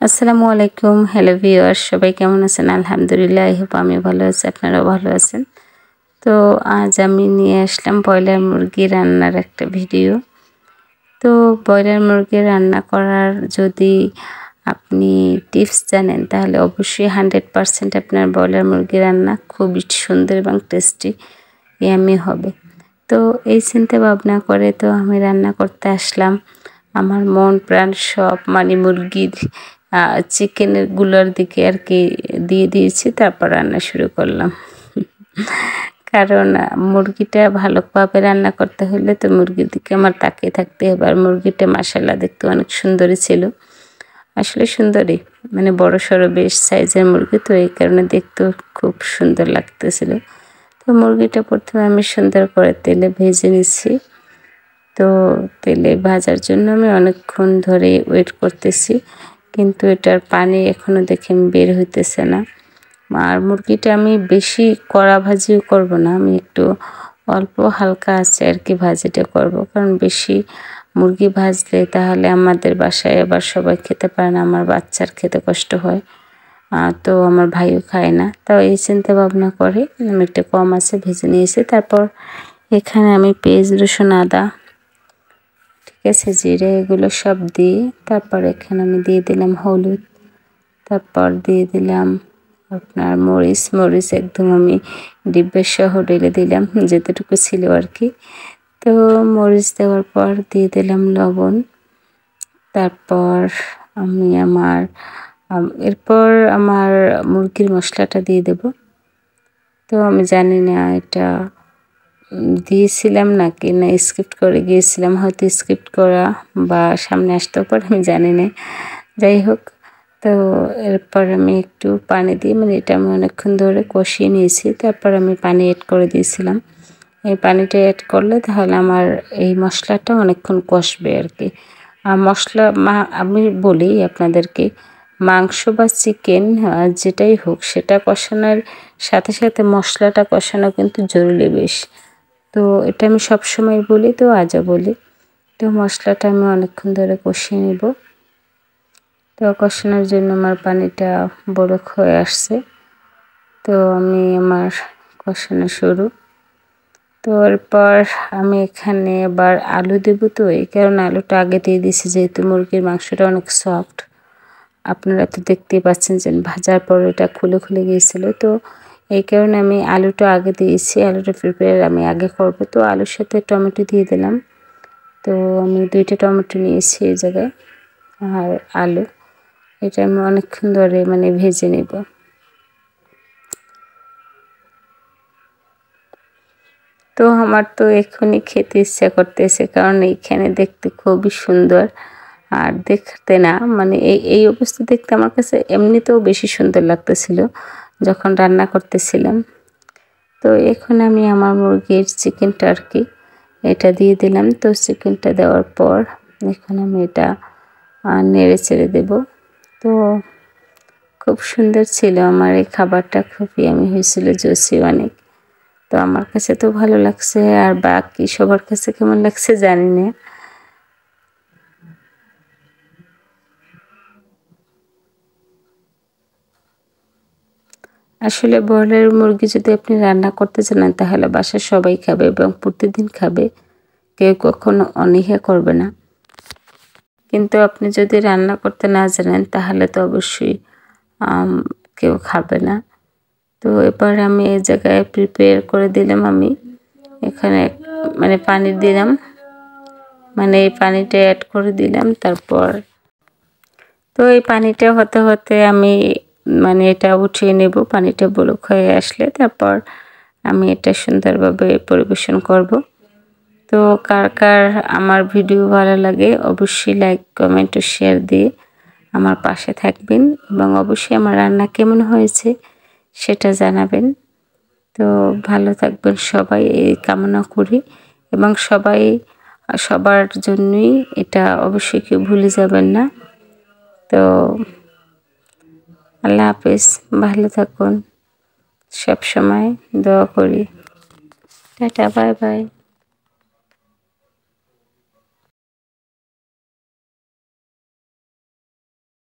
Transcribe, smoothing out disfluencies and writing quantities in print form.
আসসালামু আলাইকুম। Hello viewers, সবাই কেমন আছেন? আলহামদুলিল্লাহ, আই হোপ আমি ভালো আছি, আপনারাও ভালো আছেন। তো আজ আমি নিয়ে আসলাম ব্রয়লার মুরগি রান্নার একটা ভিডিও। তো ব্রয়লার মুরগি রান্না করার যদি আপনি টিপস জানেন তাহলে অবশ্যই 100% আপনার ব্রয়লার মুরগি রান্না খুবই সুন্দর এবং টেস্টি ইয়ামি হবে। তো এই চিন্তা ভাবনা করে তো আমি রান্না করতে আসলাম। আমার মন প্রাণ সব মানে মুরগির চিকেনের গুলোর দিকে আর কি দিয়ে দিয়েছি, তারপর রান্না শুরু করলাম। কারণ মুরগিটা ভালোভাবে রান্না করতে হলে তো মুরগির দিকে আমার তাকিয়ে থাকতে হবে। আর মুরগিটা মাশাআল্লাহ দেখতে অনেক সুন্দরী ছিল, আসলে সুন্দরী, মানে বড় সড়ো বেশ সাইজের মুরগি, তো এই কারণে দেখতেও খুব সুন্দর লাগতেছিল। তো মুরগিটা প্রথমে আমি সুন্দর করে তেলে ভেজে নিচ্ছি। তো তেলে ভাজার জন্য আমি অনেকক্ষণ ধরে ওয়েট করতেছি, কিন্তু এটার পানি এখনও দেখেন বের হইতেছে না। আর মুরগিটা আমি বেশি কড়া ভাজিও করব না, আমি একটু অল্প হালকা আছে আর কি ভাজিটা করব। কারণ বেশি মুরগি ভাজলে তাহলে আমাদের বাসায় আবার সবাই খেতে পারে না, আমার বাচ্চার খেতে কষ্ট হয়, তো আমার ভাইও খায় না। তাও এই চিন্তা ভাবনা করে আমি একটু কম আছে ভেজে নিয়েছি। তারপর এখানে আমি পেঁয়াজ রসুন আদা, ঠিক আছে, জিরে, এগুলো সব দিয়ে তারপর এখানে আমি দিয়ে দিলাম হলুদ, তারপর দিয়ে দিলাম আপনার মরিচ একদম আমি ডিব্বা সহ ঢেলে দিলাম যেতটুকু ছিল আর কি। তো মরিচ দেওয়ার পর দিয়ে দিলাম লবণ। তারপর আমি এরপর আমার মুরগির মশলাটা দিয়ে দেব। তো আমি জানি না এটা দিয়েছিলাম নাকি না স্কিপ করে গিয়েছিলাম, হয়তো স্কিপ করা বা সামনে আসতেও পারে, আমি জানি না। যাই হোক, তো এরপর আমি একটু পানি দিয়ে, মানে এটা আমি অনেকক্ষণ ধরে কষিয়ে নিয়েছি, তারপর আমি পানি অ্যাড করে দিয়েছিলাম। এই পানিটা অ্যাড করলে তাহলে আমার এই মশলাটা অনেকক্ষণ কষবে আর কি। আর আমি বলি আপনাদেরকে, মাংস বা চিকেন যেটাই হোক সেটা কষানোর সাথে সাথে মশলাটা কষানো কিন্তু জরুরি বেশ। তো এটা আমি সবসময় বলি, তো আজও বলি। তো মশলাটা আমি অনেকক্ষণ ধরে কষিয়ে নেব। তো কষানোর জন্য আমার পানিটা বরক হয়ে আসছে। তো আমি আমার কষানো শুরু। তো এরপর আমি এখানে এবার আলু দেবো, তো এই কারণে আলুটা আগে দিয়ে দিয়েছি, যেহেতু মুরগির মাংসটা অনেক সফট। আপনারা তো দেখতেই পাচ্ছেন যে ভাজার পর এটা খুলে খুলে গিয়েছিল, তো এই কারণে আমি আলুটা আগে দিয়েছি। আলুটা প্রিপেয়ার আমি আগে করব। তো আলুর সাথে টমেটো দিয়ে দিলাম। তো আমি 2টা টমেটো নিয়েছি এই জায়গায়, আর আলু, এটা আমি অনেকক্ষণ ধরে মানে ভেজে নেব। তো আমার তো এখনই খেতে ইচ্ছা করতেছে, কারণ এইখানে দেখতে খুবই সুন্দর, আর দেখতে না মানে এই অবস্থা দেখতে আমার কাছে এমনিতেও বেশি সুন্দর লাগতেছিল যখন রান্না করতেছিলাম। তো এখন আমি আমার মুরগির চিকেনটা আর কি এটা দিয়ে দিলাম। তো চিকেনটা দেওয়ার পর এখন আমি এটা নেড়ে চেড়ে দেব। তো খুব সুন্দর ছিল আমার এই খাবারটা, খুবই আমি হয়েছিল জুসি অনেক। তো আমার কাছে তো ভালো লাগছে, আর বাকি সবার কাছে কেমন লাগছে জানি না। আসলে ব্রয়লার মুরগি যদি আপনি রান্না করতে জানেন তাহলে বাসার সবাই খাবে এবং প্রতিদিন খাবে, কেউ কখনো অনীহা করবে না। কিন্তু আপনি যদি রান্না করতে না জানেন তাহলে তো অবশ্যই কেউ খাবে না। তো এবার আমি এই জায়গায় প্রিপেয়ার করে দিলাম, আমি এখানে মানে পানি দিলাম, মানে এই পানিটা অ্যাড করে দিলাম। তারপর তো এই পানিটা হতে হতে আমি মানে এটা উঠিয়ে নেব, পানিটা বলক হয়ে আসলে তারপর আমি এটা সুন্দরভাবে পরিবেশন করব। তো কার কার আমার ভিডিও ভালো লাগে অবশ্যই লাইক কমেন্ট ও শেয়ার দিয়ে আমার পাশে থাকবেন, এবং অবশ্যই আমার রান্না কেমন হয়েছে সেটা জানাবেন। তো ভালো থাকবেন সবাই এই কামনা করি, এবং সবার জন্যই এটা অবশ্যই কেউ ভুলে যাবেন না। তো আল্লাহ হাফেজ, ভালো থাকুন, সব সময় দোয়া করি। Tata, bye bye.